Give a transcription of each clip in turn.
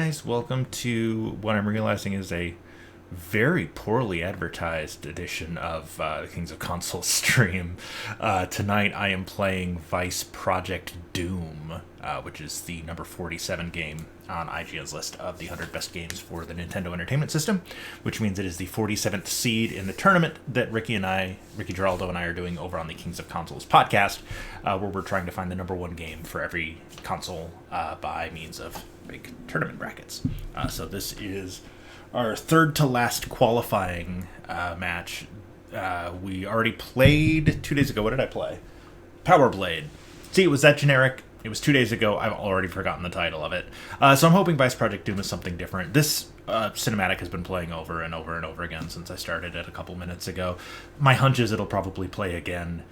guys, welcome to what I'm realizing is a very poorly advertised edition of the Kings of Console stream. Tonight I am playing Vice Project Doom, which is the number 47 game on IGN's list of the 100 best games for the Nintendo Entertainment System, which means it is the 47th seed in the tournament that Ricky Giraldo and I are doing over on the Kings of Consoles podcast, where we're trying to find the number one game for every console by means of big tournament brackets. So this is our third to last qualifying match. We already played 2 days ago. What did I play? Power Blade. See, it was that generic. It was 2 days ago. I've already forgotten the title of it. So I'm hoping Vice Project Doom is something different. This cinematic has been playing over and over and over again since I started it a couple minutes ago. My hunch is it'll probably play again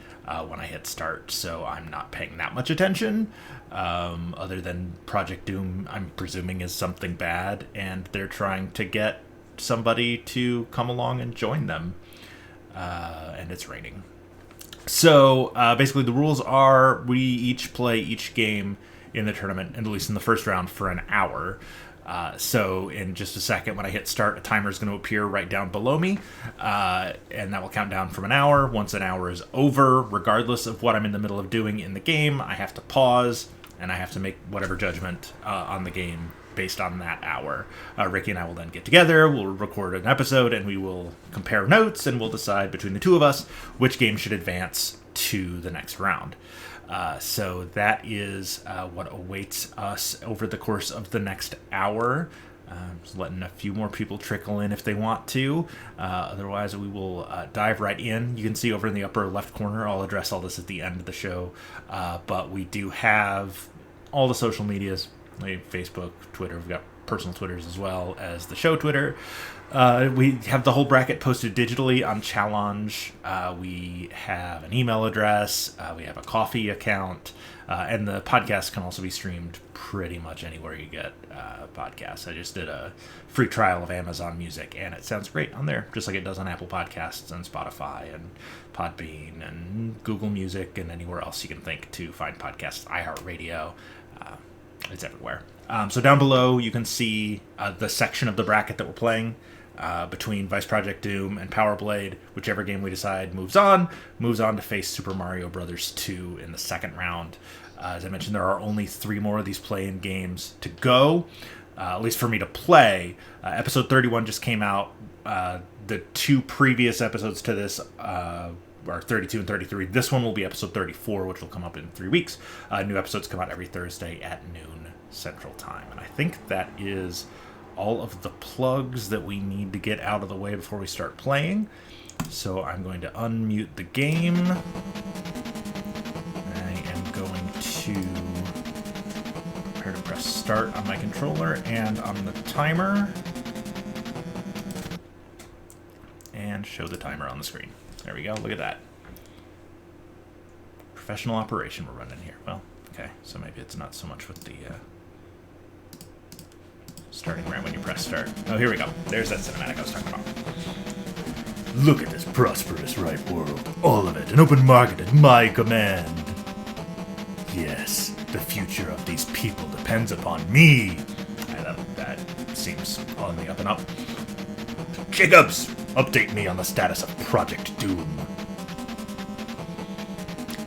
when I hit start, so I'm not paying that much attention. Other than Project Doom, I'm presuming is something bad, and they're trying to get somebody to come along and join them. And it's raining. So basically the rules are we each play each game in the tournament, and at least in the first round, for an hour. So in just a second, when I hit start, a timer is going to appear right down below me, and that will count down from an hour. Once an hour is over, regardless of what I'm in the middle of doing in the game, I have to pause, and I have to make whatever judgment on the game based on that hour. Ricky and I will then get together, we'll record an episode, and we will compare notes, and we'll decide between the two of us which game should advance to the next round. So that is what awaits us over the course of the next hour. Just letting a few more people trickle in if they want to. Otherwise, we will dive right in. You can see over in the upper left corner, I'll address all this at the end of the show. But we do have all the social medias, like Facebook, Twitter. We've got personal Twitters as well as the show Twitter. We have the whole bracket posted digitally on Challenge. We have an email address. We have a Ko-fi account. And the podcast can also be streamed pretty much anywhere you get podcasts. I just did a free trial of Amazon Music, and it sounds great on there, just like it does on Apple Podcasts and Spotify and Podbean and Google Music and anywhere else you can think to find podcasts. iHeartRadio. It's everywhere. So down below, you can see the section of the bracket that we're playing between Vice Project Doom and Power Blade. Whichever game we decide moves on to face Super Mario Bros. 2 in the second round. As I mentioned, there are only 3 more of these play-in games to go, at least for me to play. Episode 31 just came out. The 2 previous episodes to this are 32 and 33. This one will be episode 34, which will come up in 3 weeks. New episodes come out every Thursday at noon Central Time. And I think that is all of the plugs that we need to get out of the way before we start playing. So I'm going to unmute the game. I am going to prepare to press start on my controller and on the timer. And show the timer on the screen. There we go. Look at that. Professional operation we're running here. Well, okay. So maybe it's not so much with the starting right when you press start. Oh, here we go. There's that cinematic I was talking about. Look at this prosperous right world. All of it. An open market at my command. Yes, the future of these people depends upon me. That seems on the up and up. Jacobs, update me on the status of Project Doom.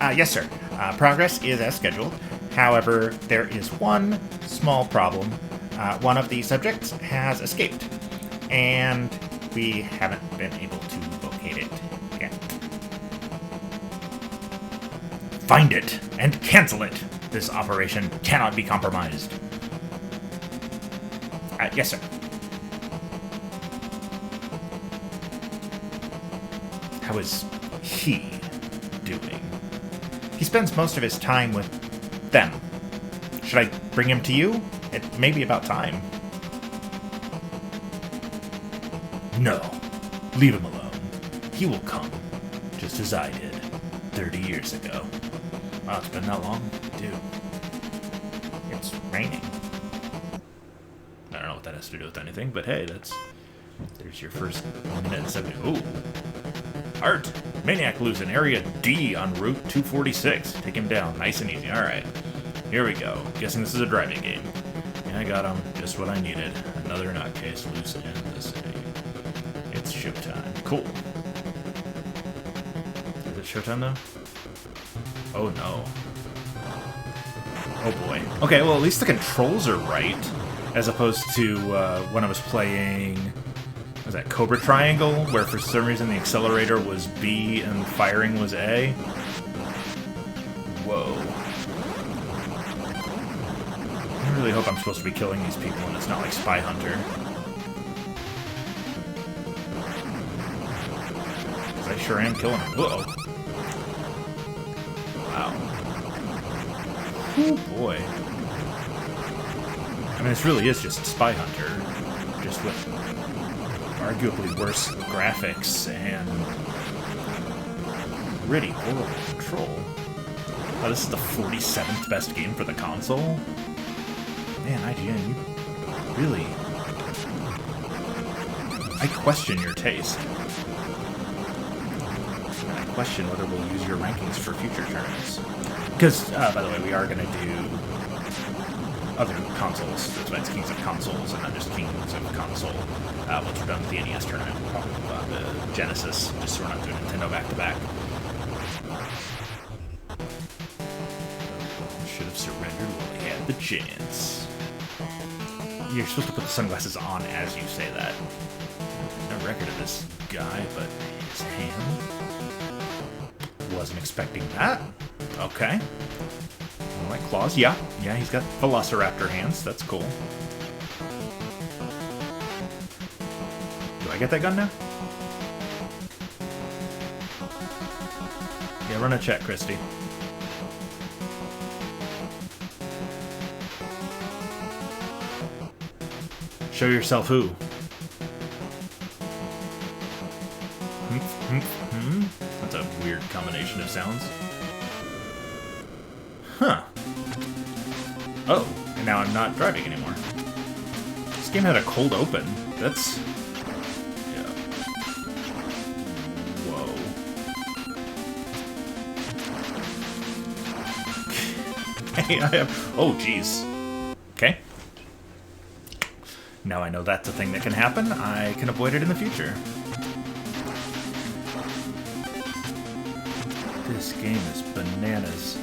Yes, sir. Progress is as scheduled. However, there is one small problem. One of the subjects has escaped, and we haven't been able to locate it yet. Find it and cancel it. This operation cannot be compromised. Yes, sir. How is he doing? He spends most of his time with them. Should I bring him to you? It may be about time. No. Leave him alone. He will come, just as I did 30 years ago. Wow, it's been that long? Dude. It's raining. I don't know what that has to do with anything, but hey, there's your first 1 minute and 70. Ooh. Art. Maniac lives in Area D on Route 246. Take him down. Nice and easy. Alright. Here we go. Guessing this is a driving game. Yeah, I got him. Just Just what I needed. Another nutcase loose in the city. It's showtime. Cool. Is it showtime though? Oh no. Oh boy. Okay, well at least the controls are right, as opposed to when I was playing, what was that, Cobra Triangle, where for some reason the accelerator was B and firing was A. Whoa. I really hope I'm supposed to be killing these people and it's not like Spy Hunter. Because I sure am killing them. Whoa. Wow. Oh boy. I mean, this really is just Spy Hunter, just with arguably worse graphics and really horrible control. Oh, this is the 47th best game for the console? Man, IGN, you really... I question your taste. And I question whether we'll use your rankings for future tournaments. Because, by the way, we are going to do other consoles. That's why it's Kings of Consoles and not just Kings of Console. Once we're done with the NES tournament, we'll probably move on to Genesis, just so we're not doing Nintendo back-to-back. Should have surrendered while he had the chance. You're supposed to put the sunglasses on as you say that. No record of this guy, but his hand. Wasn't expecting that. Okay. I like claws. Yeah, he's got Velociraptor hands. That's cool. Do I get that gun now? Yeah, run a check, Christy. Show yourself who. That's a weird combination of sounds. Huh. Oh, and now I'm not driving anymore. This game had a cold open. That's... yeah. Whoa. Hey, I have... oh, jeez. Okay. Now I know that's a thing that can happen. I can avoid it in the future. This game is bananas.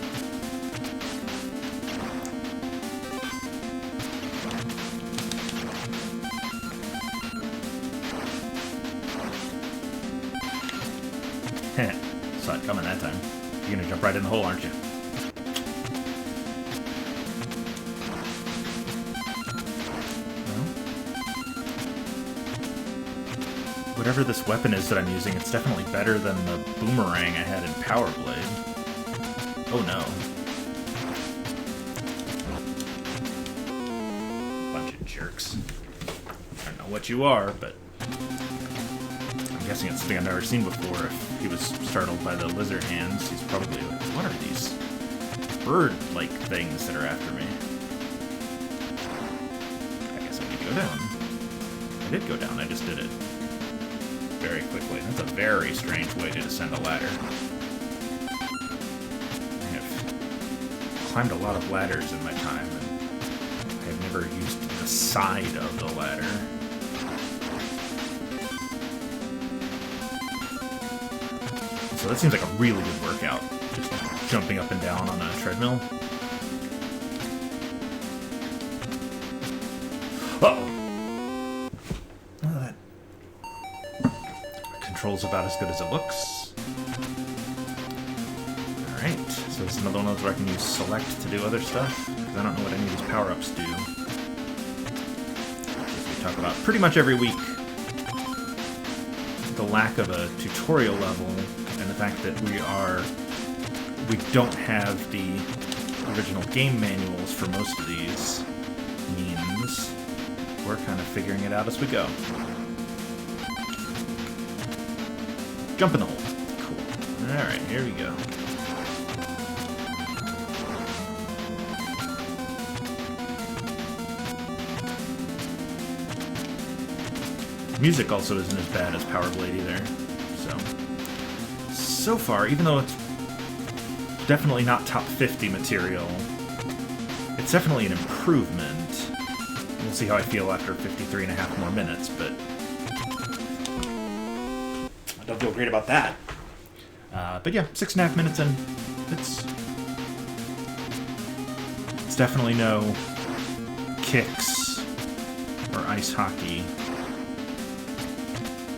Heh. Saw it coming that time. You're gonna jump right in the hole, aren't you? Whatever this weapon is that I'm using, it's definitely better than the boomerang I had in Power Blade. Oh no. Bunch of jerks. I don't know what you are, but I'm guessing it's something I've never seen before. If he was startled by the lizard hands, he's probably like, what are these bird-like things that are after me? I guess I need to go down. I did go down, I just did it very quickly. That's a very strange way to descend a ladder. I have climbed a lot of ladders in my time, and I've never used the side of the ladder. So that seems like a really good workout, just jumping up and down on a treadmill. Uh-oh. Controls about as good as it looks. Alright, so this is another one of those where I can use select to do other stuff, because I don't know what any of these power-ups do. As we talk about pretty much every week, the lack of a tutorial level, and the fact that we don't have the original game manuals for most of these, means we're kind of figuring it out as we go. Jump in the hole. Cool. Alright, here we go. Music also isn't as bad as Power Blade either. So far, even though it's definitely not top 50 material, it's definitely an improvement. We'll see how I feel after 53 and a half more minutes, but I don't feel great about that. But yeah, 6.5 minutes in. It's definitely no kicks or ice hockey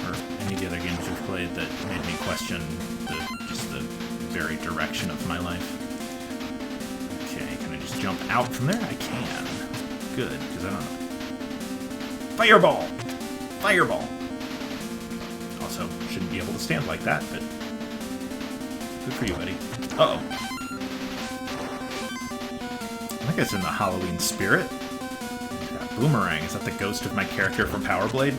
or any of the other games we've played that made me question just the very direction of my life. Okay, can I just jump out from there? I can. Good, because I don't know. Fireball! Fireball! Also, shouldn't be able to stand like that, but good for you, Eddie. Uh-oh. I think it's in the Halloween spirit. Boomerang, is that the ghost of my character from Power Blade?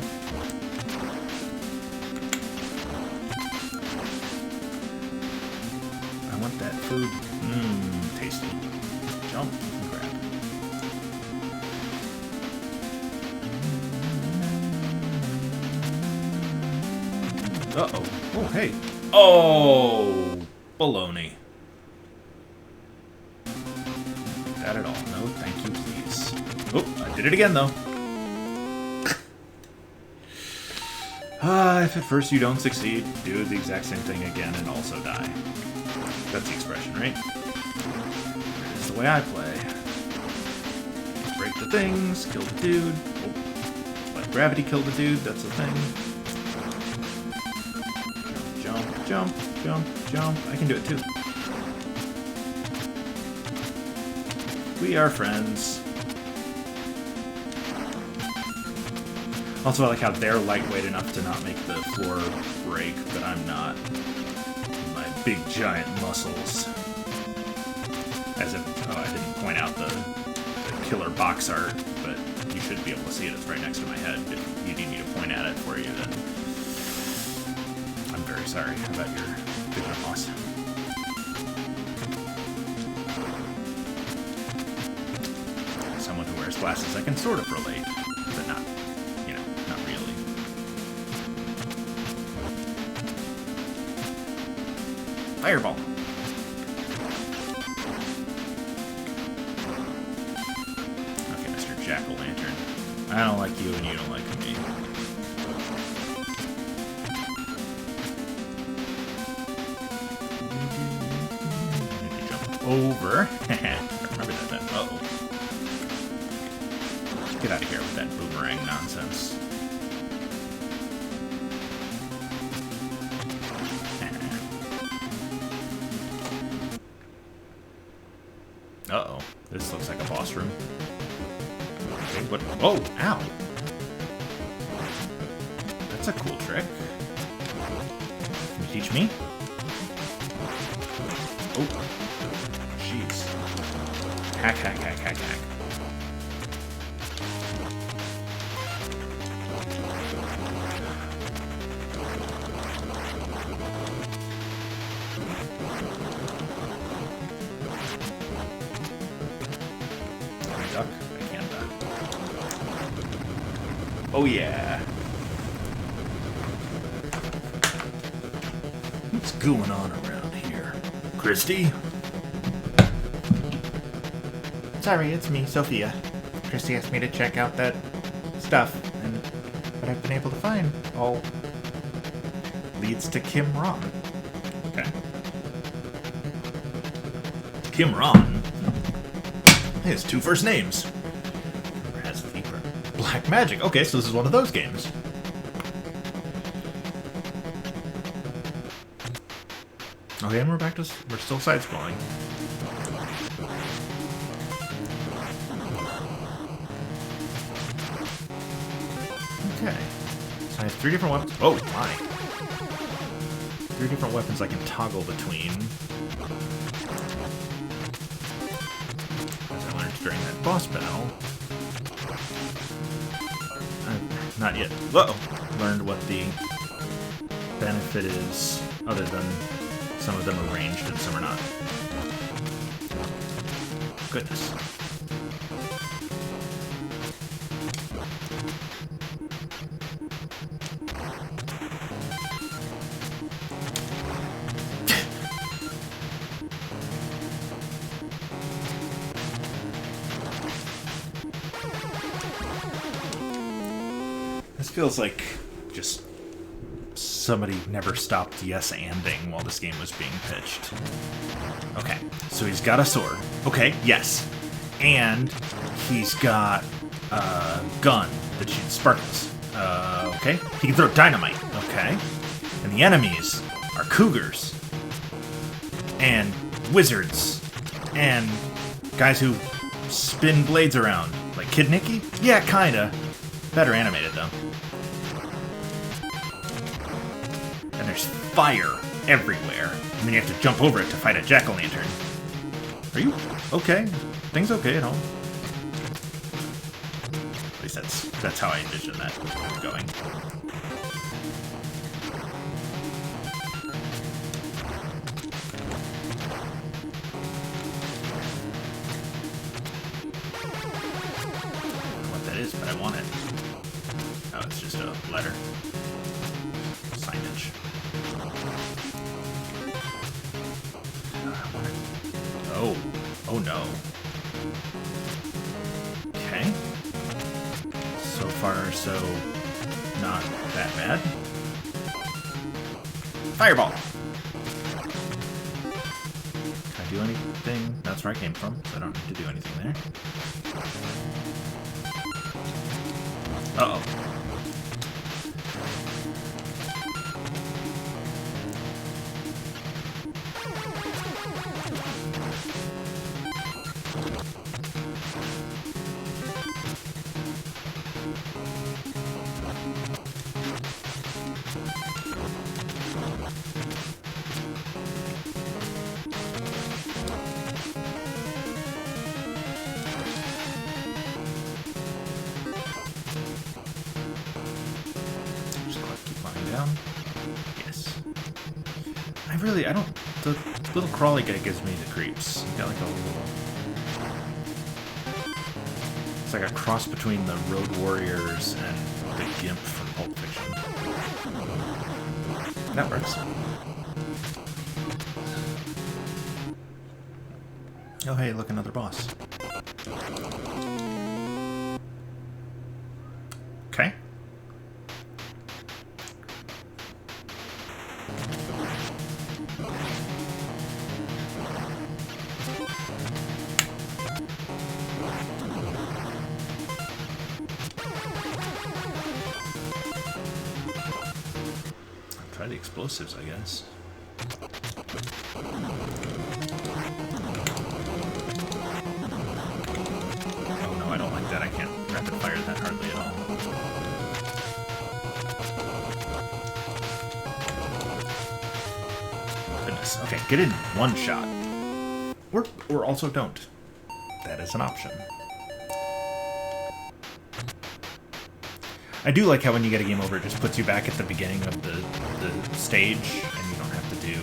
I want that food. Mmm, tasty. Jump and grab. Uh-oh. Oh, hey. Oh, baloney. Not at all. No, thank you, please. Oh, I did it again, though. If at first you don't succeed, do the exact same thing again and also die. That's the expression, right? That's the way I play. Break the things, kill the dude. Oh, let gravity kill the dude, that's the thing. Jump, jump, jump, jump. I can do it too. We are friends. Also, I like how they're lightweight enough to not make the floor break, but I'm not. My big giant muscles. As if, oh, I didn't point out the killer box art, but you should be able to see it. It's right next to my head. If you need me to point at it for you, then I'm very sorry about your vision loss. Someone who wears glasses, I can sort of relate, but not, you know, not really. Fireball. Okay, Mr. Jack-o'-lantern. I don't like you and you don't like me. I need to jump over. Remember that. Uh-oh. Get out of here with that boomerang nonsense. Uh-oh. This looks like a boss room. Okay, what? Oh, ow! That's a cool trick. Can you teach me? Oh. Jeez. Hack, hack, hack, hack, hack. Duck? I can't duck. Oh yeah. What's going on around here? Christy? Sorry, it's me, Sophia. Christy asked me to check out that stuff, and what I've been able to find all leads to Kim Ron. Okay. Kim Ron? He has two first names. Or has the Black Magic. Okay, so this is one of those games. Okay, and we're still side-scrolling. Okay. So I have 3 different weapons. Oh, my. 3 different weapons I can toggle between. As I learned during that boss battle. Not yet. Uh-oh. Learned what the benefit is, other than some of them are ranged and some are not. Goodness. Feels like just somebody never stopped yes-anding while this game was being pitched. Okay, so he's got a sword. Okay, yes. And he's got a gun that shoots sparkles. Okay. He can throw dynamite. Okay. And the enemies are cougars. And wizards. And guys who spin blades around. Like Kid Nicky? Yeah, kinda. Better animated, though. And there's fire everywhere. And then you have to jump over it to fight a jack-o'-lantern. Are you okay? Things okay at home? At least that's how I envision that going. But I want it. Oh, it's just a letter. Signage. Oh. Oh no. Okay. So far, so not that bad. Fireball! Can I do anything? That's where I came from, so I don't need to do anything there. Uh-oh. Yes. I don't... The little crawly guy gives me the creeps. He's got like a little... It's like a cross between the Road Warriors and the Gimp from Pulp Fiction. That works. Oh hey, look, another boss. Okay. Try the explosives, I guess. Oh no, I don't like that. I can't rapid fire that hardly at all. Goodness. Okay, get in one shot. Or also don't. That is an option. I do like how when you get a game over, it just puts you back at the beginning of the stage, and you don't have to do,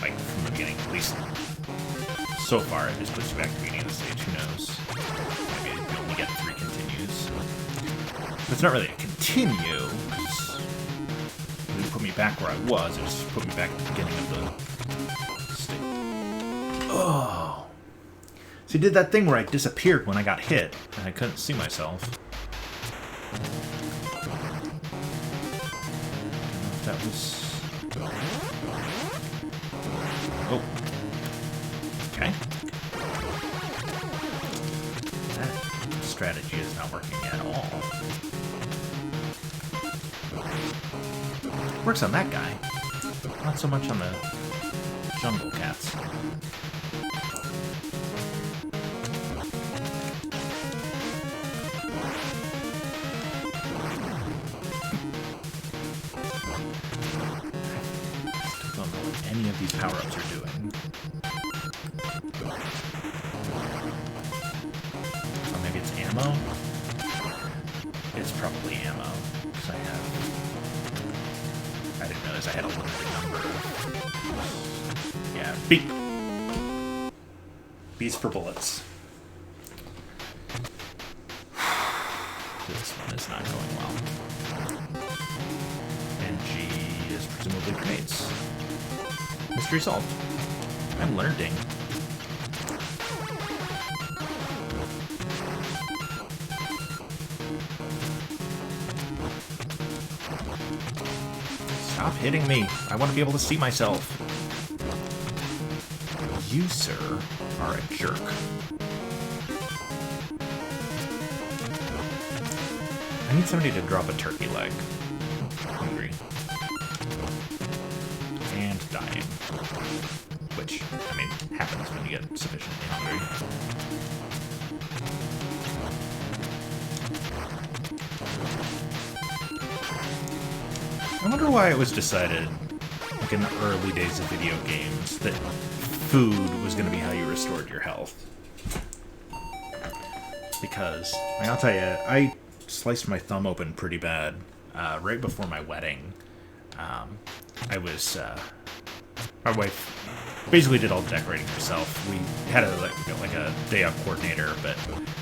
like, from the beginning, at least so far, it just puts you back at the beginning of the stage. Who knows? Maybe you only get 3 continues. But it's not really a continue, because it didn't put me back where I was, it just put me back at the beginning of the stage. Oh! So he did that thing where I disappeared when I got hit, and I couldn't see myself. That was... Oh. Okay. That strategy is not working at all. Works on that guy. Not so much on the jungle cats. Any of these power-ups are doing. Or maybe it's ammo? It's probably ammo, because I didn't realize I had a limited number of... Yeah, B's for bullets. This one is not going well. And G is presumably grenades. Mystery solved. I'm learning. Stop hitting me. I want to be able to see myself. You, sir, are a jerk. I need somebody to drop a turkey leg. I'm hungry. And dying. Which, I mean, happens when you get sufficiently hungry. I wonder why it was decided, like in the early days of video games, that food was going to be how you restored your health. Because, I mean, I'll tell you, I sliced my thumb open pretty bad right before my wedding. My wife basically did all the decorating herself. We had a day out coordinator, but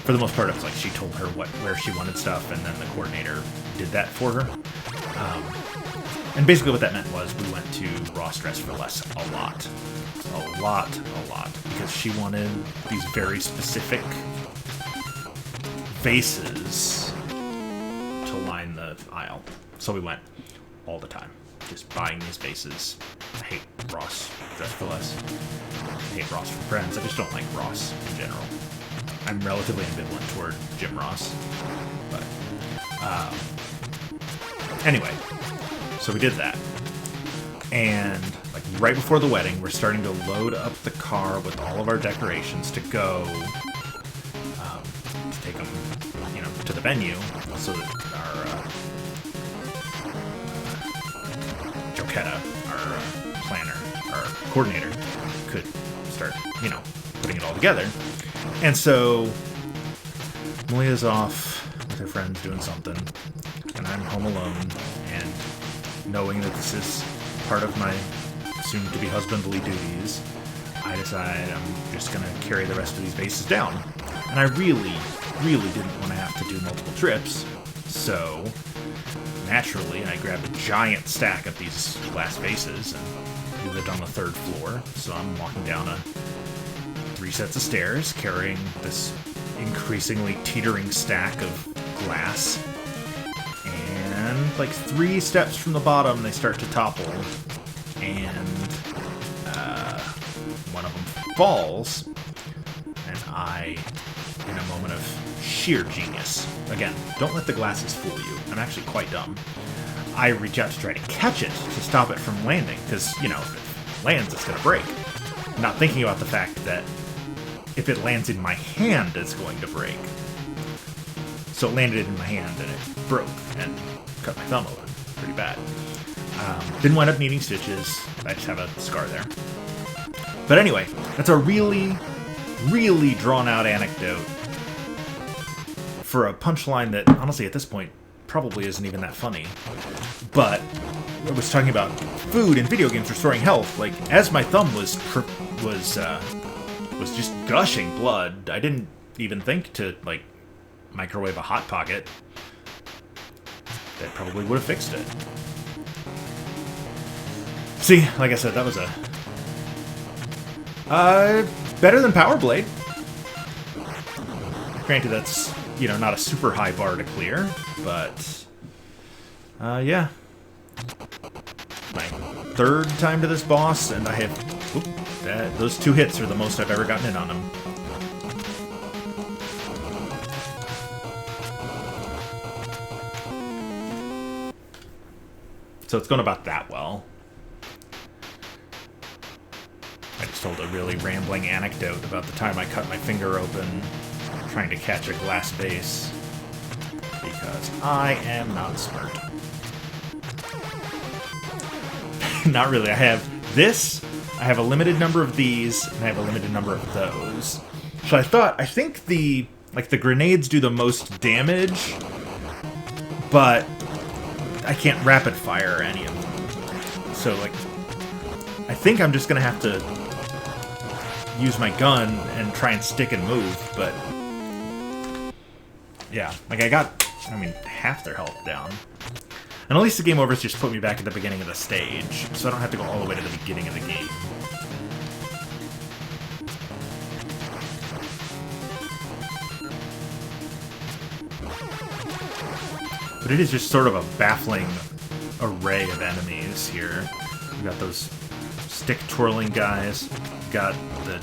for the most part, it was like she told her where she wanted stuff, and then the coordinator did that for her. And basically what that meant was we went to Ross Dress for Less a lot, because she wanted these very specific vases to line the aisle. So we went all the time, just buying these vases. I hate Ross Dress for Less. I hate Ross for Friends. I just don't like Ross in general. I'm relatively ambivalent toward Jim Ross, but anyway. So we did that, and like right before the wedding, we're starting to load up the car with all of our decorations to go to take them, to the venue, so that our Joketta, our planner, our coordinator, could start, putting it all together. And so Malia's off with her friends doing something, and I'm home alone, and knowing that this is part of my soon-to-be husbandly duties, I decide I'm just going to carry the rest of these vases down. And I really, really didn't want to have to do multiple trips, so naturally I grabbed a giant stack of these glass vases, and we lived on the 3rd floor, so I'm walking down 3 sets of stairs, carrying this increasingly teetering stack of glass. And like 3 steps from the bottom, they start to topple, and one of them falls, and I, in a moment of sheer genius, again, don't let the glasses fool you, I'm actually quite dumb, I reach out to try to catch it to stop it from landing, because, if it lands, it's going to break. Not thinking about the fact that if it lands in my hand, it's going to break. So it landed in my hand, and it broke, and cut my thumb open pretty bad. Didn't wind up needing stitches. I just have a scar there. But anyway, that's a really, really drawn-out anecdote for a punchline that, honestly, at this point, probably isn't even that funny. But I was talking about food and video games restoring health. Like, as my thumb was just gushing blood, I didn't even think to, like, microwave a Hot Pocket. That probably would have fixed it. See, like I said, that was better than Power Blade. Granted, that's, not a super high bar to clear, but, yeah. My 3rd time to this boss, and I have, those 2 hits are the most I've ever gotten in on him. So it's going about that well. I just told a really rambling anecdote about the time I cut my finger open trying to catch a glass vase, because I am not smart. Not really. I have this, I have a limited number of these, and I have a limited number of those. So I think the grenades do the most damage, but I can't rapid fire any of them. So, I think I'm just gonna have to use my gun and try and stick and move, but yeah, I got, half their health down. And at least the game over's just put me back at the beginning of the stage, so I don't have to go all the way to the beginning of the game. But it is just sort of a baffling array array of enemies here. We got those stick twirling guys. We got the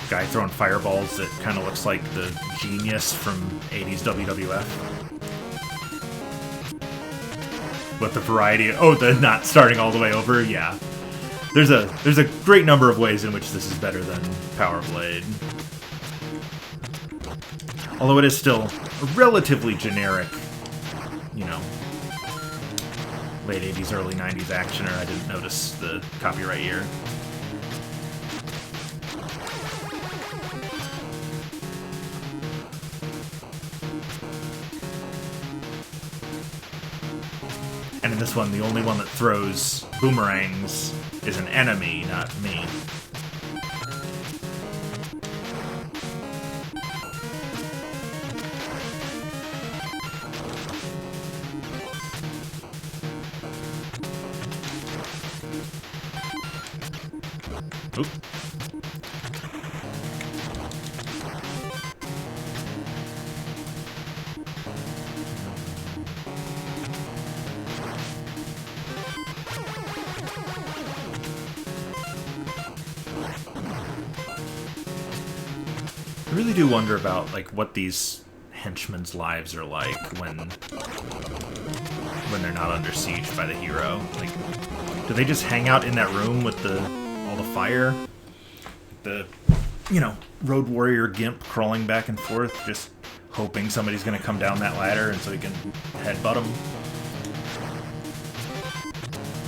guy throwing fireballs that kind of looks like the Genius from 80s WWF. With the variety of, oh, the not starting all the way over, yeah. There's a great number of ways in which this is better than Power Blade. Although it is still a relatively generic, you know, late 80s, early 90s actioner. I didn't notice the copyright year. And in this one, the only one that throws boomerangs is an enemy, not me. Oop. I really do wonder about like what these henchmen's lives are like when they're not under siege by the hero. Like, do they just hang out in that room with all the fire? The, you know, road warrior gimp crawling back and forth, just hoping somebody's going to come down that ladder and so he can headbutt him.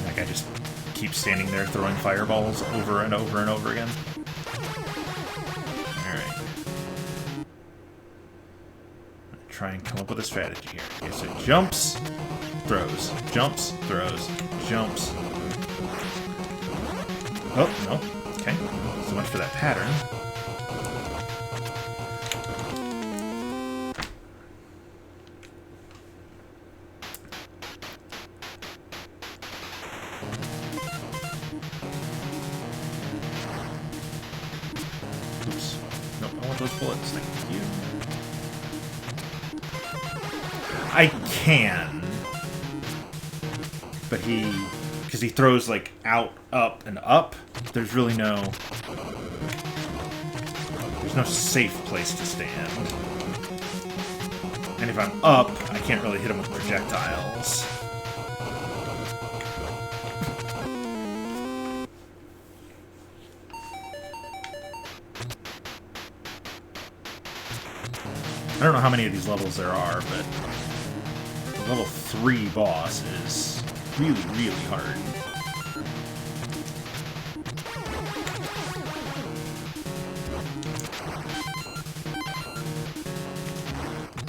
That guy just keeps standing there throwing fireballs over and over and over again. Try and come up with a strategy here. Okay, so jumps, throws, jumps, throws, jumps. Oh, no. Okay. So much for that pattern. Oops. Nope, I want those bullets. Thank you. I can, but because he throws like out, up, and up, there's really no safe place to stand. And if I'm up, I can't really hit him with projectiles. I don't know how many of these levels there are, but the level 3 boss is really, really hard.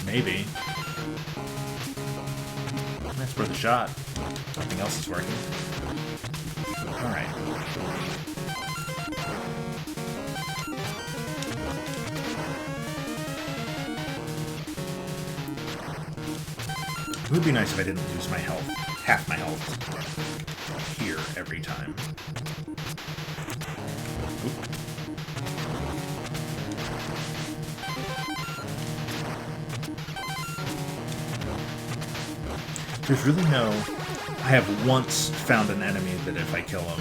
Maybe. That's worth a shot. Nothing else is working. Alright. It would be nice if I didn't lose my health, half my health, here every time. Oop. There's really no... I have once found an enemy that if I kill him,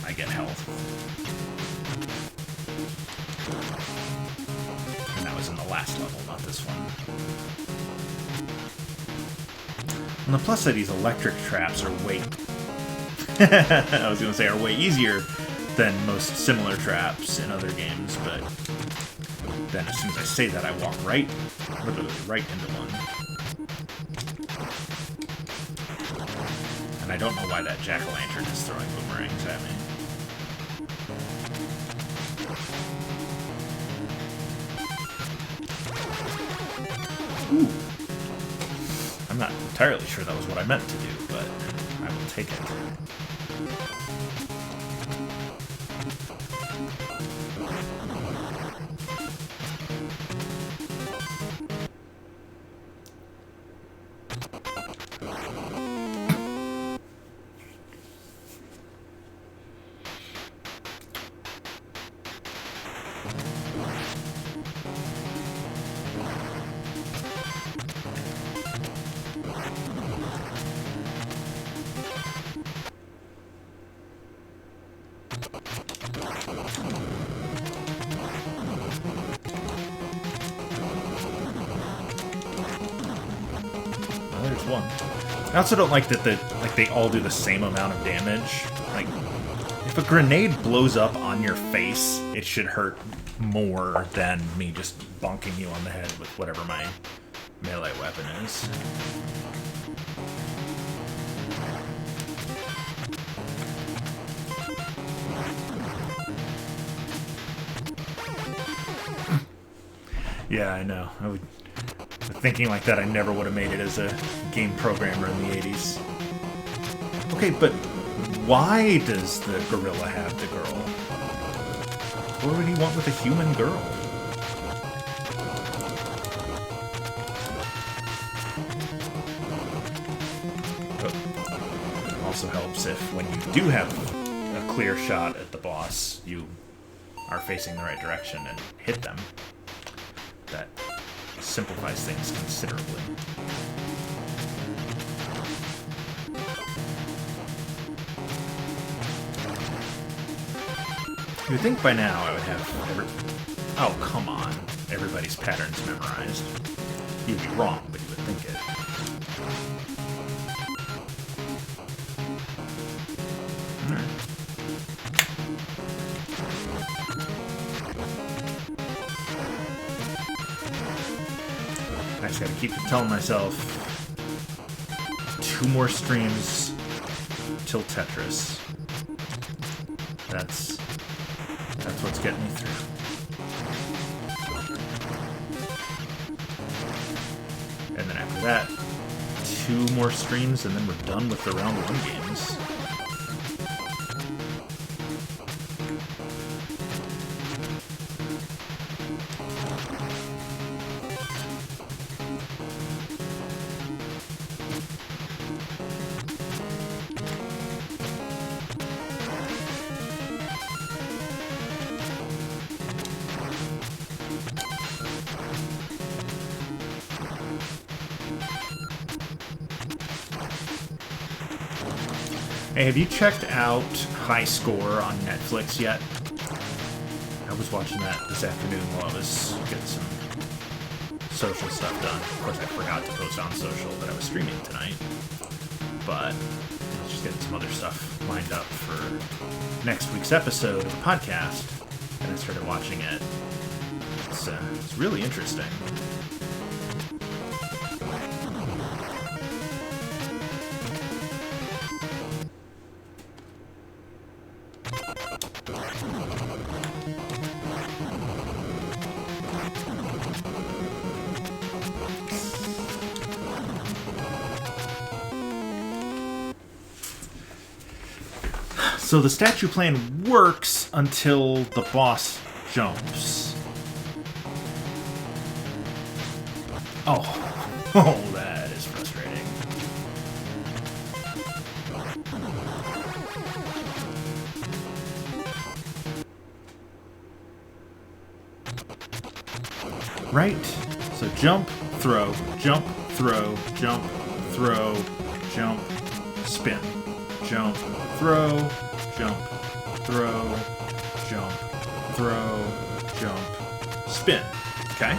I get health. And that was in the last level, not this one. On the plus side, these electric traps are way... I was going to say are way easier than most similar traps in other games, but then as soon as I say that, I walk literally right into one. And I don't know why that jack-o'-lantern is throwing boomerangs at me. Ooh. I'm not entirely sure that was what I meant to do, but I will take it. with one. I also don't like that they all do the same amount of damage. Like, if a grenade blows up on your face, it should hurt more than me just bonking you on the head with whatever my melee weapon is. Yeah, I know. Thinking like that, I never would have made it as a game programmer in the 80s. Okay, but why does the gorilla have the girl? What would he want with a human girl? But it also helps if, when you do have a clear shot at the boss, you are facing the right direction and hit them. That simplifies things considerably. You would think by now I would have oh, come on. Everybody's patterns memorized. You'd be wrong, but you would think it. Alright. I just gotta keep telling myself 2 more streams till Tetris. That's what's getting me through. And then after that, 2 more streams, and then we're done with the round 1 games. Hey, have you checked out High Score on Netflix yet? I was watching that this afternoon while I was getting some social stuff done. Of course, I forgot to post on social that I was streaming tonight, but I was just getting some other stuff lined up for next week's episode of the podcast, and I started watching it. It's really interesting. So the statue plan works until the boss jumps. Oh, that is frustrating. Right? So jump, throw, jump, throw, jump, throw, jump, spin. Jump, throw, jump, throw, jump, throw, jump, spin. Okay?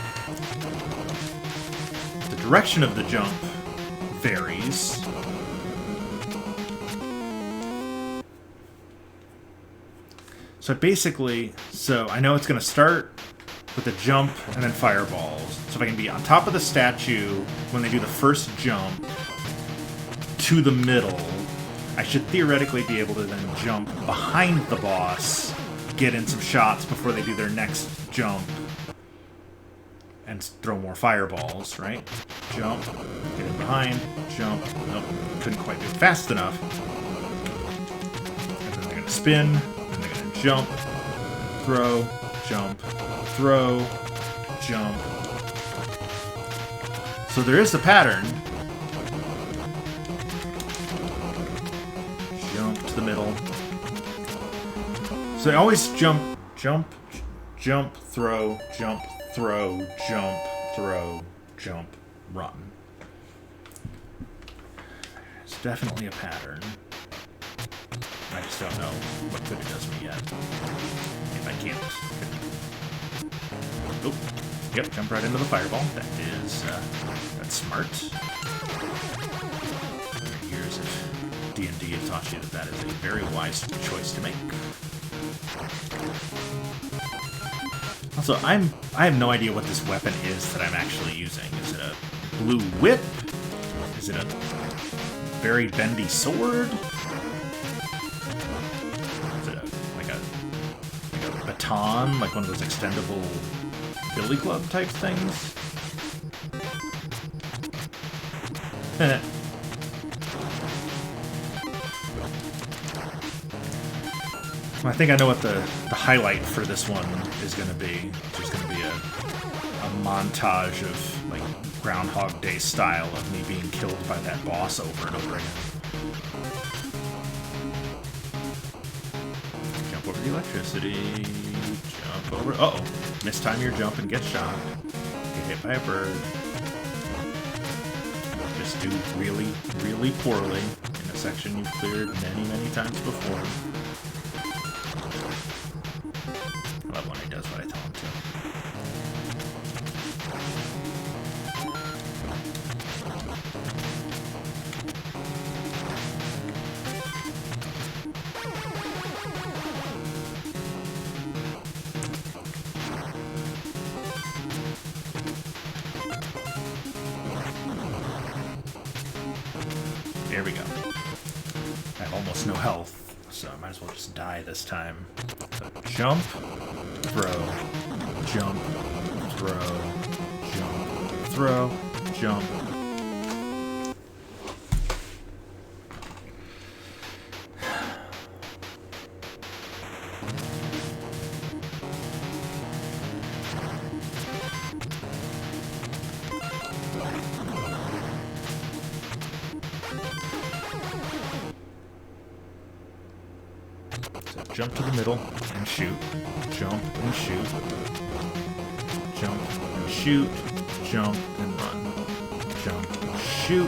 The direction of the jump varies. So I know it's going to start with a jump and then fireballs. So if I can be on top of the statue when they do the first jump to the middle, I should theoretically be able to then jump behind the boss, get in some shots before they do their next jump, and throw more fireballs, right? Jump, get in behind, jump. Nope, couldn't quite do it fast enough. And then they're going to spin, and they're going to jump, throw, jump, throw, jump. So there is a pattern. The middle. So I always jump, throw, jump, throw, jump, run. It's definitely a pattern. I just don't know what good it does me yet. If I can't. Oh, yep, jump right into the fireball. That is, that's smart. D&D have taught you that is a very wise choice to make. Also, I have no idea what this weapon is that I'm actually using. Is it a blue whip? Is it a very bendy sword? Is it like a baton, like one of those extendable billy club type things? I think I know what the highlight for this one is going to be. There's going to be a montage of like Groundhog Day style of me being killed by that boss over and over again. Jump over the electricity. Jump over. Uh-oh. Mistime your jump and get shot. Get hit by a bird. Just do really, really poorly in a section you've cleared many, many times before. I love when he does what I tell him to. There we go. I have almost no health, so I might as well just die this time. So jump, throw, jump, throw, jump, throw, jump. Jump to the middle and shoot. Jump and shoot. Jump and shoot. Jump and run. Jump and shoot.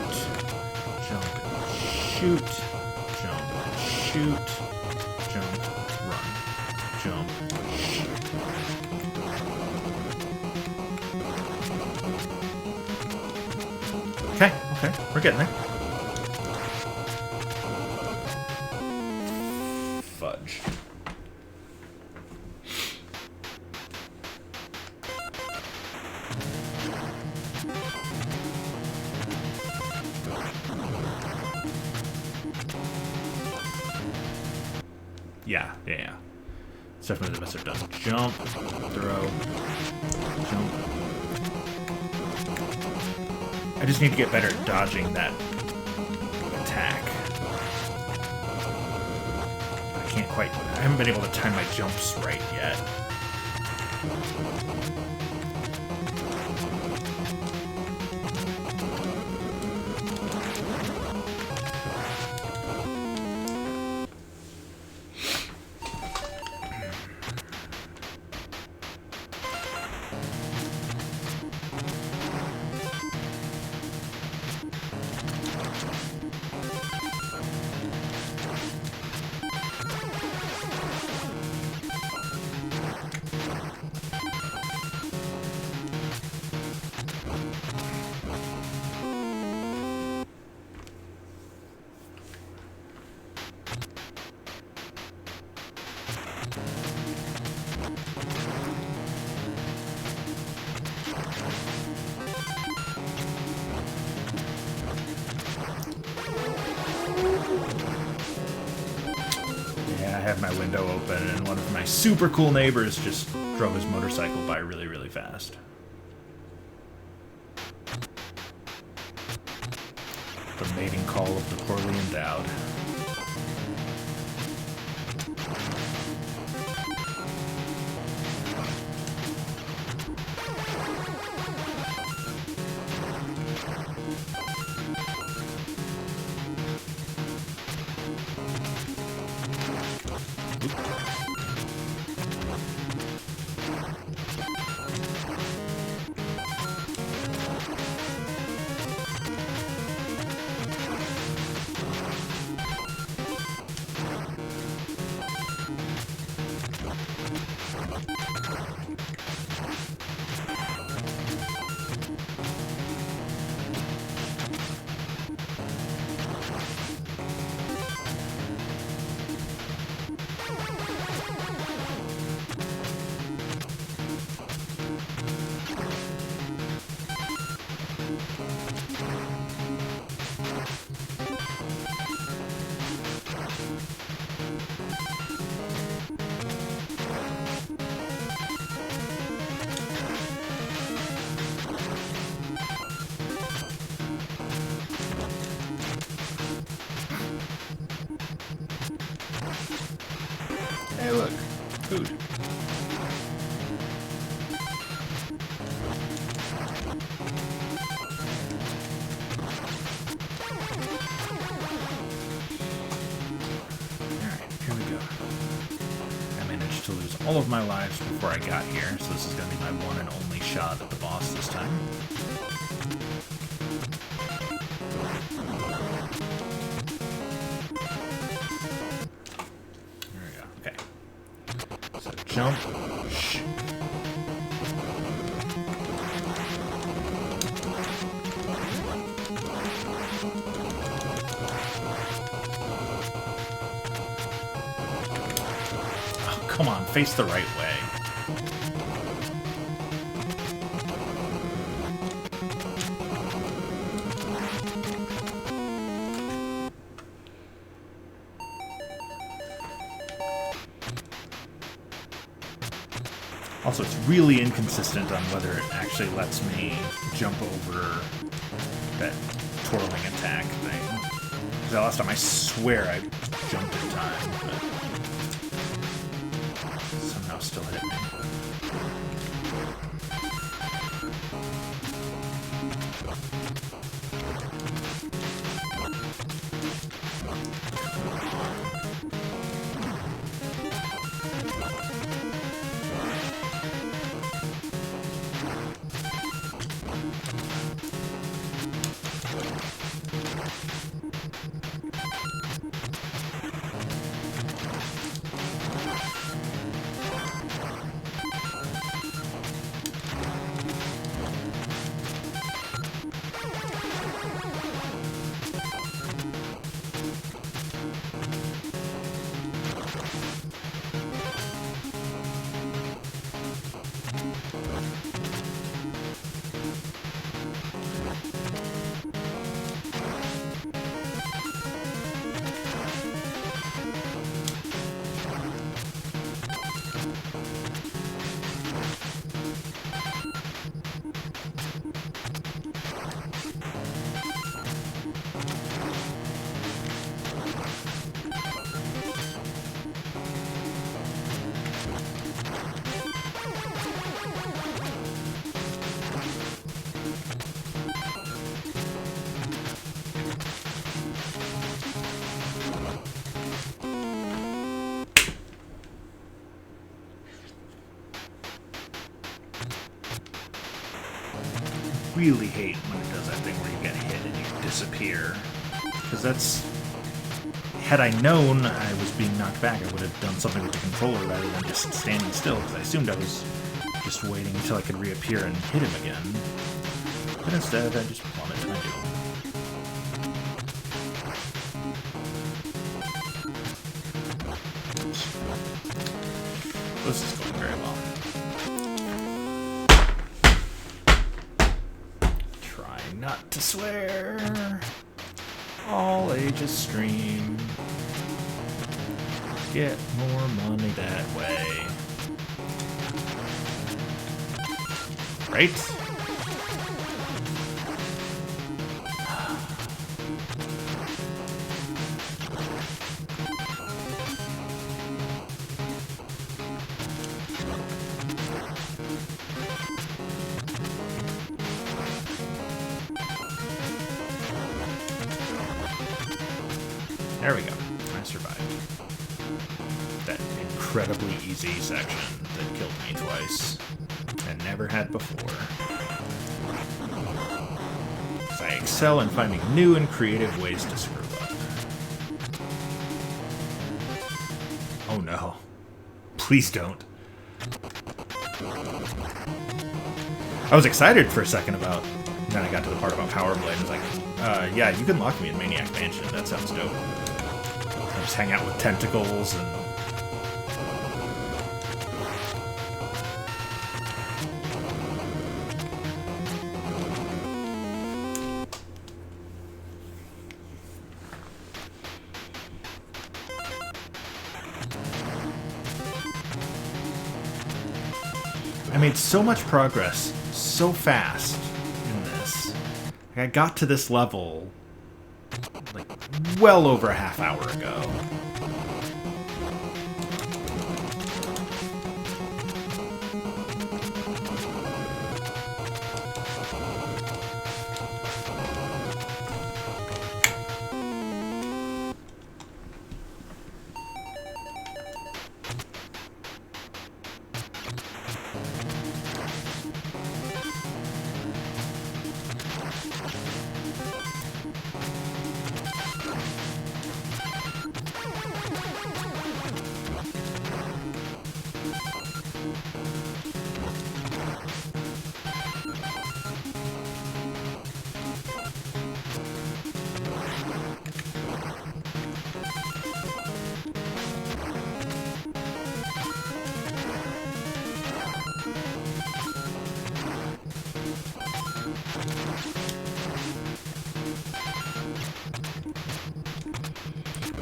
Jump and shoot. Jump and shoot. Jump, run. Jump, shoot. Okay, we're getting there. Fudge. Yeah. It's definitely the best I've done. Jump, throw, jump. I just need to get better at dodging that attack. I haven't been able to time my jumps right yet. I have my window open, and one of my super cool neighbors just drove his motorcycle by really, really fast. The mating call of the poorly endowed. Food. Alright, here we go. I managed to lose all of my lives before I got here, so this is going to be my one and only shot at the boss this time. Jump. Shh. Oh, come on, face the right way. Also, it's really inconsistent on whether it actually lets me jump over that twirling attack thing. Because the last time I swear I jumped in time, but somehow still hit me. Really hate when it does that thing where you get hit and you disappear. Because that's... Had I known I was being knocked back, I would have done something with the controller rather than just standing still, because I assumed I was just waiting until I could reappear and hit him again. But instead, I just plummet to my doom. This is going very well. Trying not to swear. All ages stream. Get more money that way. Right? There we go. I survived. That incredibly easy section that killed me twice. And never had before. I excel in finding new and creative ways to screw up. Oh no. Please don't. I was excited for a second about... Then I got to the part about Power Blade and was like, yeah, you can lock me in Maniac Mansion. That sounds dope. I just hang out with tentacles and... I made so much progress so fast in this. Like, I got to this level like well over a half hour ago.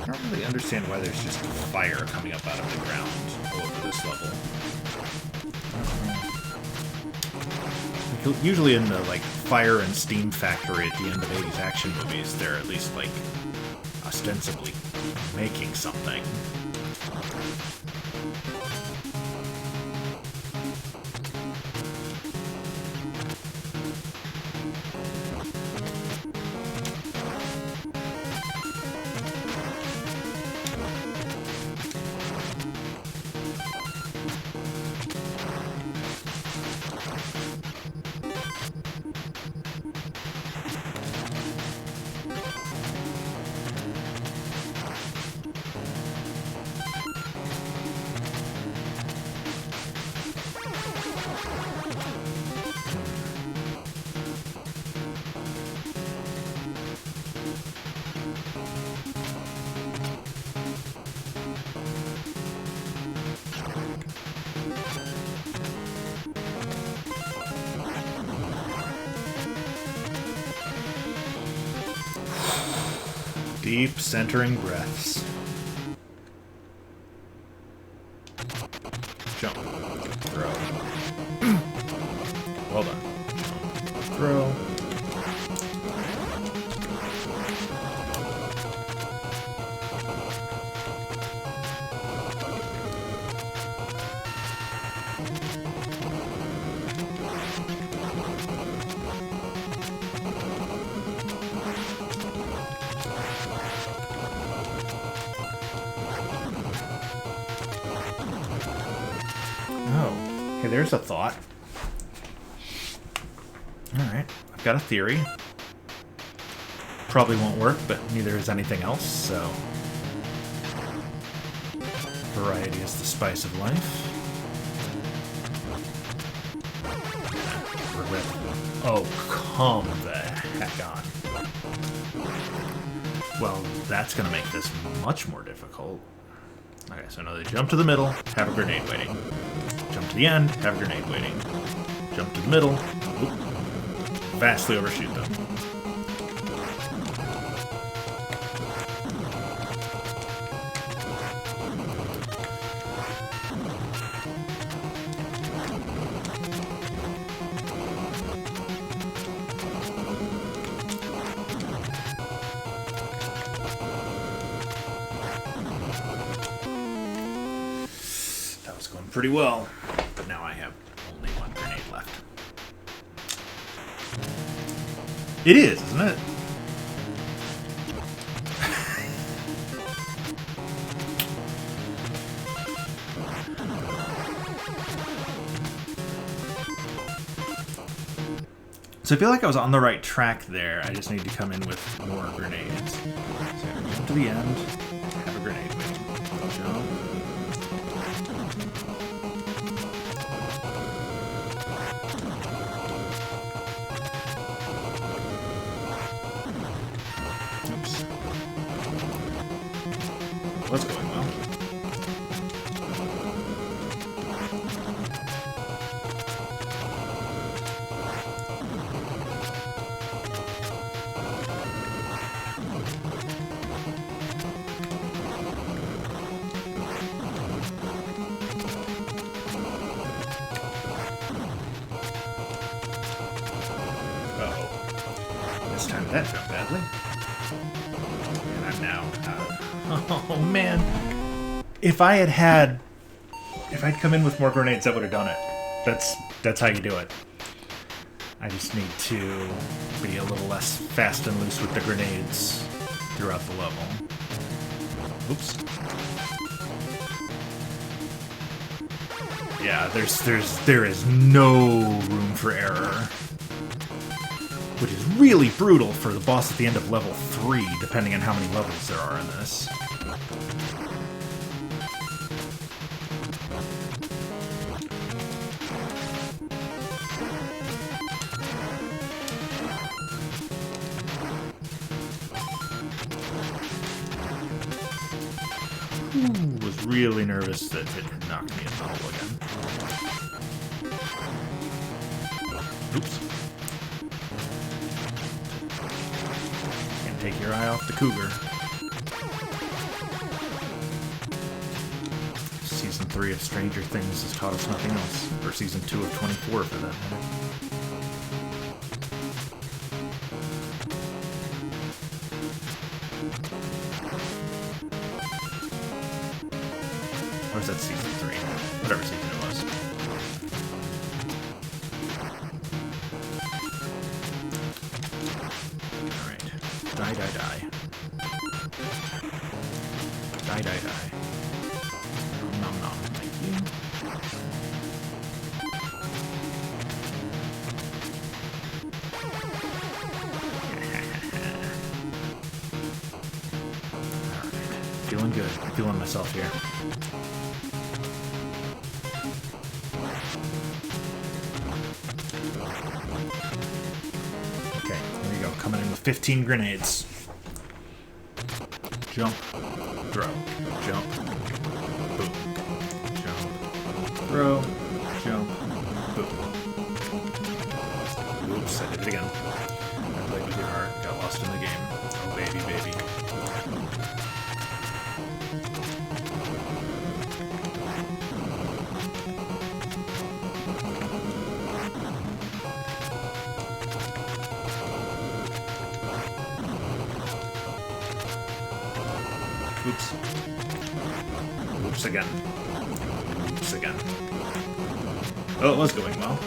I don't really understand why there's just fire coming up out of the ground all over this level. Usually in the, like, fire and steam factory at the end of 80s action movies, they're at least, like, ostensibly making something. Deep, centering breaths. Jump. Throw. Well done. Throw. Oh, hey, there's a thought. Alright, I've got a theory. Probably won't work, but neither is anything else, so... variety is the spice of life. Oh, come the heck on. Well, that's gonna make this much more difficult. Okay, so another jump to the middle, have a grenade waiting. Jump to the end, have a grenade waiting. Jump to the middle, oop, vastly overshoot them. Going pretty well, but now I have only one grenade left. It is, isn't it? So I feel like I was on the right track there. I just need to come in with more grenades. So jump to the end, have a grenade waiting. Jump. What's going well? Uh-oh. This time that jumped badly. And I'm now oh man. If I'd come in with more grenades, that would have done it. That's how you do it. I just need to be a little less fast and loose with the grenades throughout the level. Oops. Yeah, there is no room for error. Which is really brutal for the boss at the end of level 3, depending on how many levels there are in this. Was really nervous that it knocked me in the hole again. Oops. Can't take your eye off the cougar. 3 of Stranger Things has taught us nothing else. Or Season 2 of 24, for that matter. Or is that Season 3? Whatever season it was. Alright. Die, die, die. Die, die, die. Nom nom. Thank you. Alright. Feeling good. Feeling myself here. Okay, there you go. Coming in with 15 grenades. Jump. Throw. Jump. Boom. Jump. Throw. Jump. Boom. Oops, I did it again. I played with your heart. Got lost in the game. Oh, baby, baby. Oops. Oops again. Oops again. Oh, it was going well.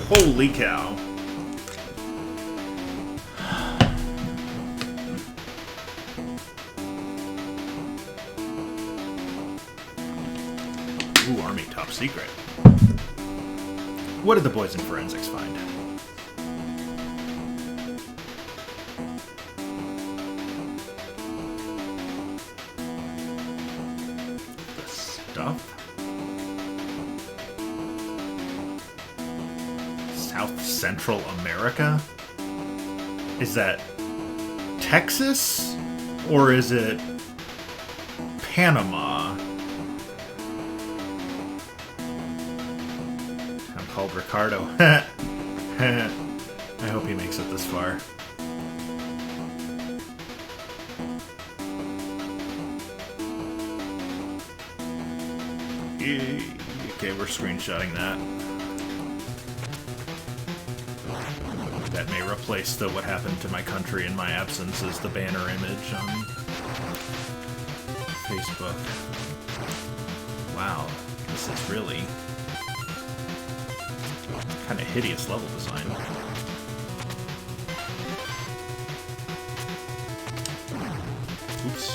Holy cow. Ooh, Army top secret. What did the boys in forensics find? The stuff? South Central America? Is that Texas? Or is it Panama? I'm called Ricardo. I hope he makes it this far. Okay, we're screenshotting that. That may replace the what happened to my country in my absence as the banner image on Facebook. Wow, this is really kind of hideous level design. Oops.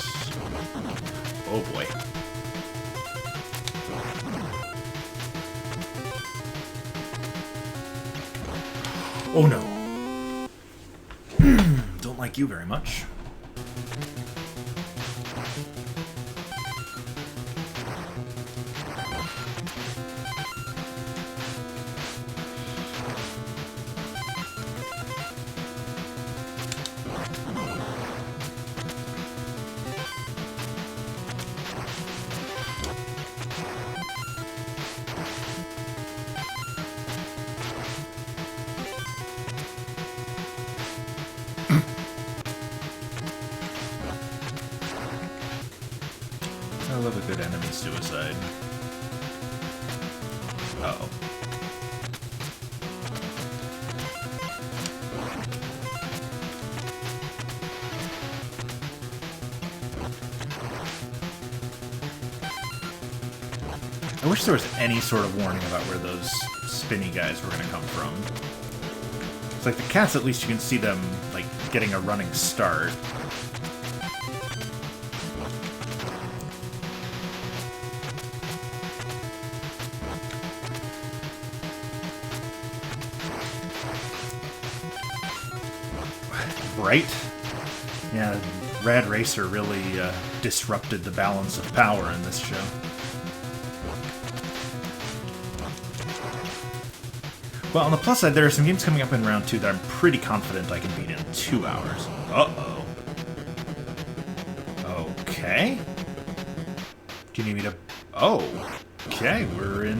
Oh boy. Oh no. Don't like you very much. I love a good enemy suicide. Uh-oh. I wish there was any sort of warning about where those spinny guys were going to come from. It's like the cats, at least you can see them, like, getting a running start. Right? Yeah, Rad Racer really disrupted the balance of power in this show. Well, on the plus side, there are some games coming up in round 2 that I'm pretty confident I can beat in 2 hours. Uh-oh. Okay. Do you need me to... Oh. Okay, we're in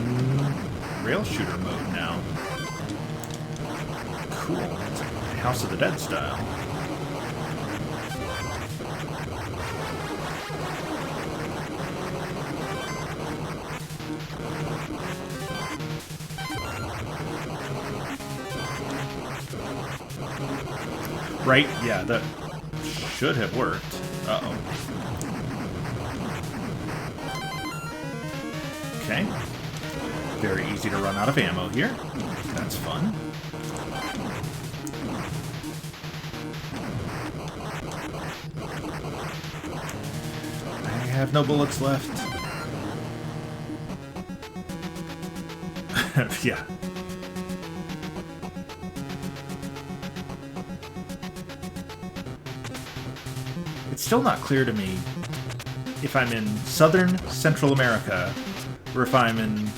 rail shooter mode now. Cool. It's like House of the Dead style. Right? Yeah, that should have worked. Uh-oh. Okay. Very easy to run out of ammo here. That's fun. I have no bullets left. Yeah. It's still not clear to me if I'm in Southern Central America or if I'm in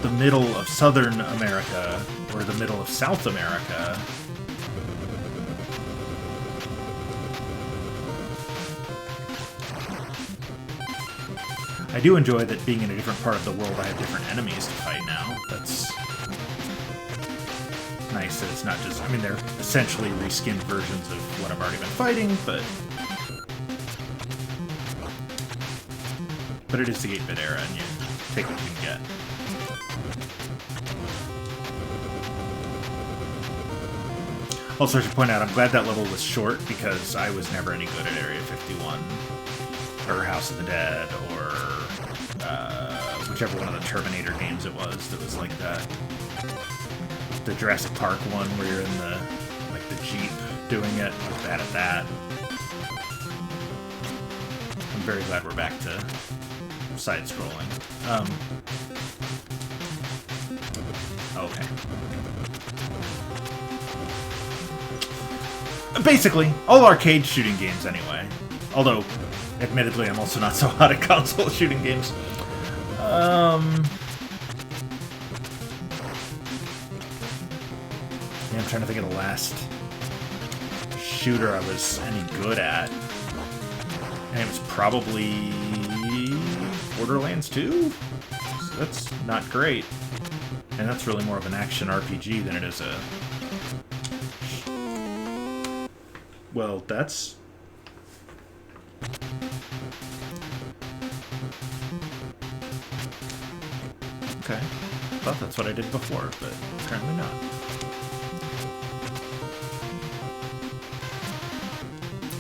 the middle of Southern America or the middle of South America. I do enjoy that being in a different part of the world, I have different enemies to fight now. That's nice that it's not just... I mean, they're essentially reskinned versions of what I've already been fighting, but it is the 8-bit era, and you take what you can get. Also, I should point out, I'm glad that level was short, because I was never any good at Area 51, or House of the Dead, or whichever one of the Terminator games it was like that. The Jurassic Park one, where you're in the, like, the Jeep doing it. I was bad at that. I'm very glad we're back to side-scrolling. Okay. Basically, all arcade shooting games anyway. Although, admittedly, I'm also not so hot at console shooting games. Yeah, I'm trying to think of the last shooter I was any good at. And it was probably Borderlands 2? So that's not great. And that's really more of an action RPG than it is a... Well, that's... Okay. I thought that's what I did before, but apparently not.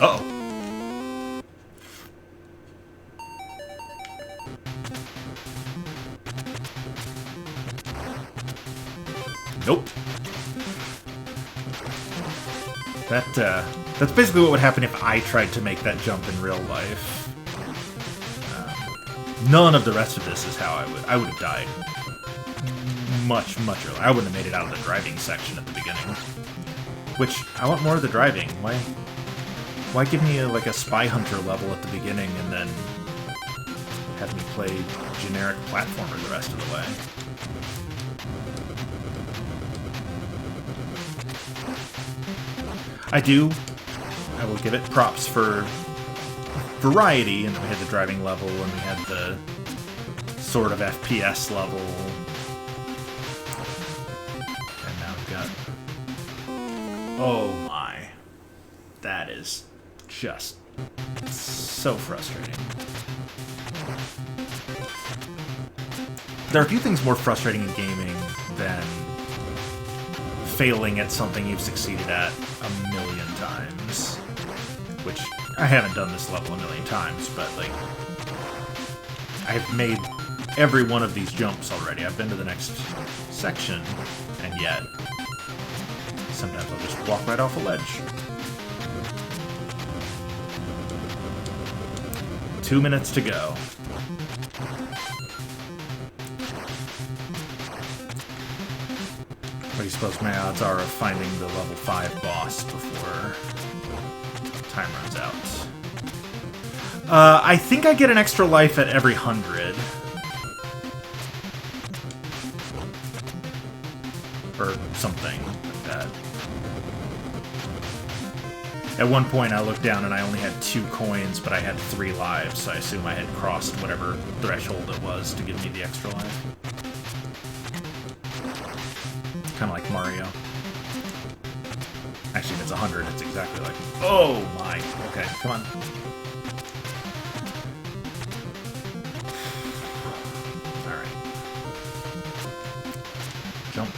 Uh-oh. Nope. That's basically what would happen if I tried to make that jump in real life. None of the rest of this is how I would have died. Much earlier. I wouldn't have made it out of the driving section at the beginning. Which, I want more of the driving. Why give me like a Spy Hunter level at the beginning and then have me play generic platformer the rest of the way? I will give it props for variety, and then we had the driving level, and we had the sort of FPS level. And now we've got... Oh my. That is just so frustrating. There are a few things more frustrating in gaming than failing at something you've succeeded at a million times. Which, I haven't done this level a million times, but, like, I've made every one of these jumps already. I've been to the next section, and yet sometimes I'll just walk right off a ledge. 2 minutes to go. What do you suppose my odds are of finding the level 5 boss before time runs out? I think I get an extra life at every 100. something. At one point, I looked down and I only had 2 coins, but I had 3 lives, so I assume I had crossed whatever threshold it was to give me the extra life. Kind of like Mario. Actually, if it's 100, it's exactly like... Oh my! Okay, come on. Alright. Jump.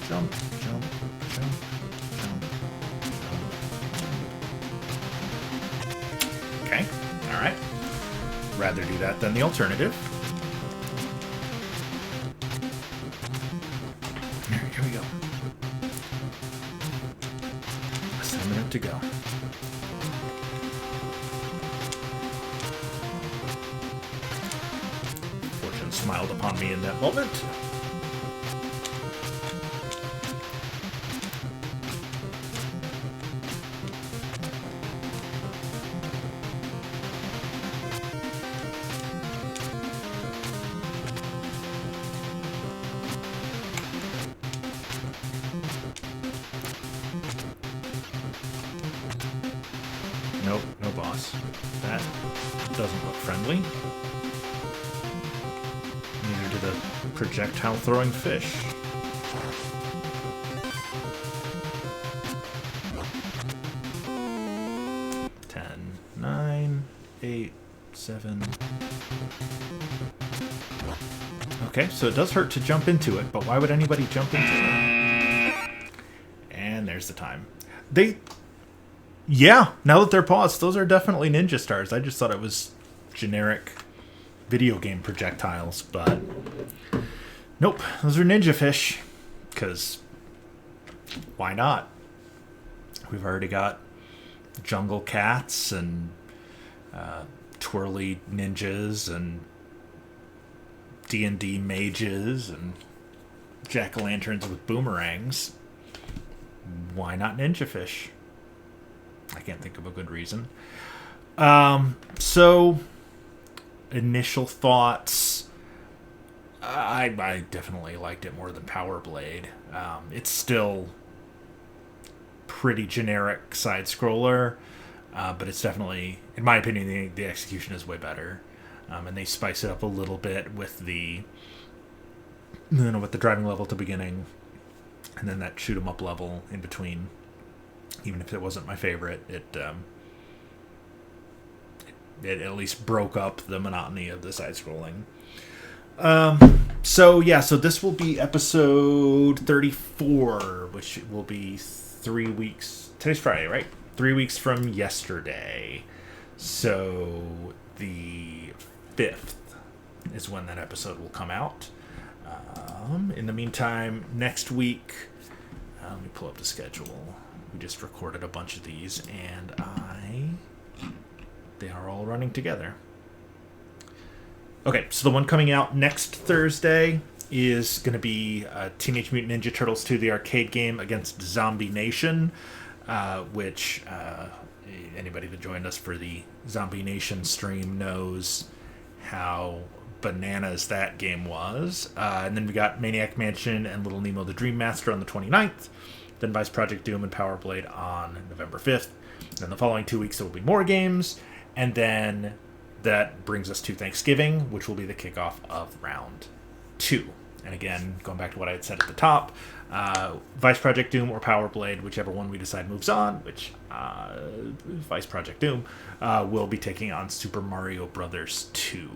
Jump. Jump. Jump. Jump. Okay, alright. Rather do that than the alternative. Here we go. Less than a minute to go. Fortune smiled upon me in that moment. Nope, no boss. That doesn't look friendly. Neither do the projectile throwing fish. Ten, 9, 8, 7. Okay, so it does hurt to jump into it, but why would anybody jump into it? And there's the time. Yeah, now that they're paused, those are definitely ninja stars. I just thought it was generic video game projectiles, but nope, those are ninja fish, because why not? We've already got jungle cats and twirly ninjas and D&D mages and jack-o'-lanterns with boomerangs. Why not ninja fish? I can't think of a good reason. So, initial thoughts. I definitely liked it more than Power Blade. It's still pretty generic side-scroller, but it's definitely, in my opinion, the execution is way better. And they spice it up a little bit with the driving level at the beginning, and then that shoot 'em up level in between. Even if it wasn't my favorite, it at least broke up the monotony of the side-scrolling. So this will be episode 34, which will be 3 weeks. Today's Friday, right? 3 weeks from yesterday. So the 5th is when that episode will come out. In the meantime, next week, let me pull up the schedule. We just recorded a bunch of these, and they are all running together. Okay, so the one coming out next Thursday is going to be Teenage Mutant Ninja Turtles 2, the arcade game, against Zombie Nation, which anybody that joined us for the Zombie Nation stream knows how bananas that game was. And then we got Maniac Mansion and Little Nemo the Dream Master on the 29th. Then Vice Project Doom and Power Blade on November 5th. Then the following 2 weeks there will be more games. And then that brings us to Thanksgiving, which will be the kickoff of round 2. And again, going back to what I had said at the top, Vice Project Doom or Power Blade, whichever one we decide moves on, which Vice Project Doom will be taking on Super Mario Brothers 2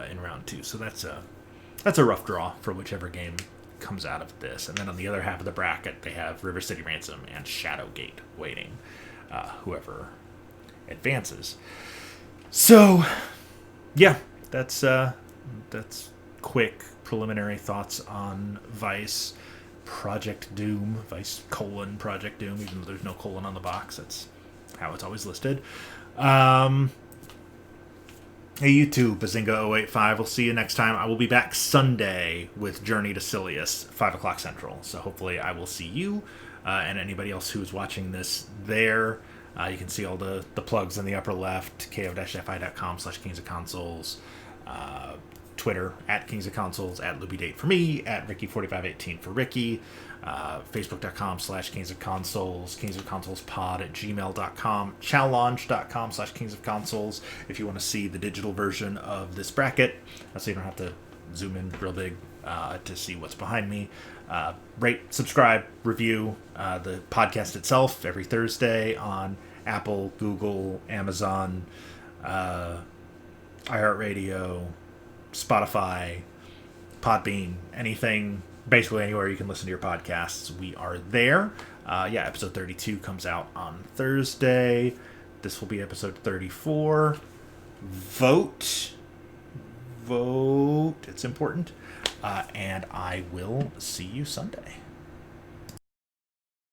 in round 2. So that's a rough draw for whichever game comes out of this. And then on the other half of the bracket, they have River City Ransom and Shadowgate waiting, whoever advances. So, yeah, that's quick preliminary thoughts on Vice Project Doom, Vice Project Doom, even though there's no colon on the box. That's how it's always listed. Hey, YouTube, Bazinga085. We'll see you next time. I will be back Sunday with Journey to Silius, 5 o'clock Central. So hopefully I will see you and anybody else who is watching this there. You can see all the plugs in the upper left, ko-fi.com/Kings of Consoles, Twitter, at Kings of Consoles, at LubyDate for me, at Ricky4518 for Ricky, Facebook.com/Kings of Consoles, Kings of Consoles pod at gmail.com, challenge.com/Kings of Consoles if you want to see the digital version of this bracket, so you don't have to zoom in real big to see what's behind me. Rate, subscribe, review the podcast itself every Thursday on Apple, Google, Amazon, iHeartRadio, Spotify, Podbean, anything, basically anywhere you can listen to your podcasts, we are there. Episode 32 comes out on Thursday. This will be episode 34. Vote. It's important. And I will see you Sunday.